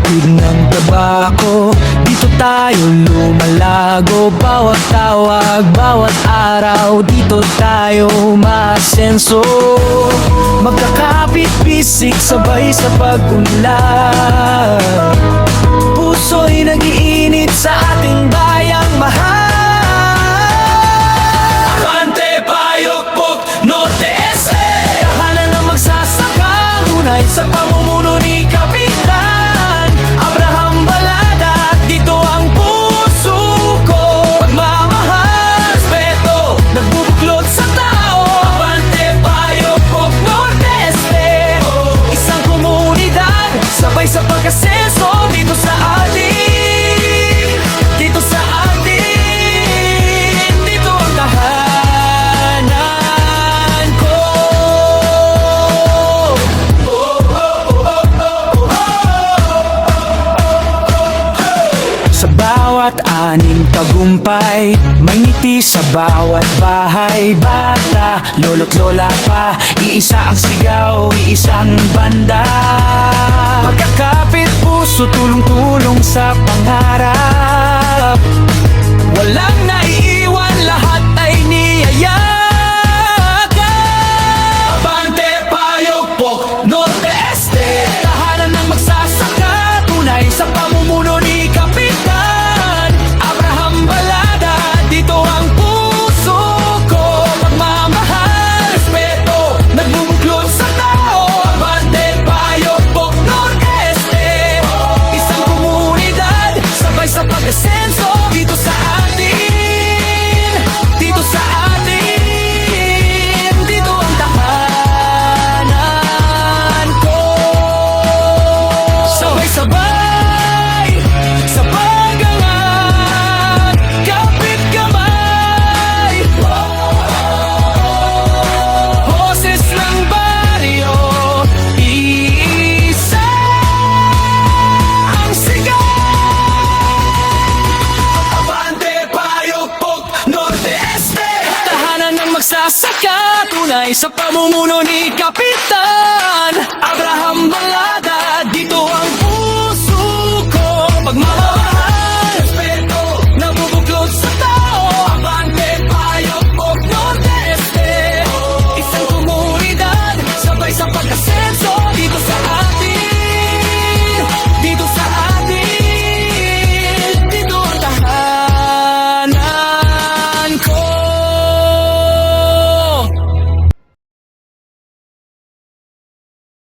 Bukid ng tabako, dito tayo lumalago. Bawat tawag, bawat araw, dito tayo maasenso. Magkakapit-bisik sabay sa pag-unlad. Puso'y nag-iinit sa ating bayang mahal. Abante, Payokpok, Norte, Este. Tahanan ng magsasaka, tunay sa pamumuno ni Kapitan Abraham Balada. Dito ang puso ko, pagmamahal, respeto, nagbubuklod sa tao. Abante, Payokpok, Norte, Este. Isang komunidad, sabay sa pag-asenso. Dito sa atin, dito sa atin, dito ang tahanan ko. Sa bawat aning tagumpay, may ngiti sa bawat bahay. Bata, lolo't lola pa, iisa ang sigaw, iisang banda. Magkakapit puso, tulong-tulong sa pangarap. Walang naiiwan, lahat ay niyayakap. Abante, Payokpok, Norte, Este. Tahanan ng magsasaka, tunay sa pamumuno ni Kapitan Abraham Balada. Dito ang puso ko, pagmamahal, respeto, nagbubuklod sa tao. Abante, Payokpok, Norte, Este. Isang komunidad, sabay sa pag-asenso. Dito sa atin, dito sa atin, dito ang tahanan ko. Sabay-sabay sa pag-angat, kapit kamay. Boses ng baryo, isa ang sigaw. Abante, Payokpok, Norte, Este. Tahanan ng magsasaka, tunay sa pamumuno ni Kapitan Abraham Balada. Dito ang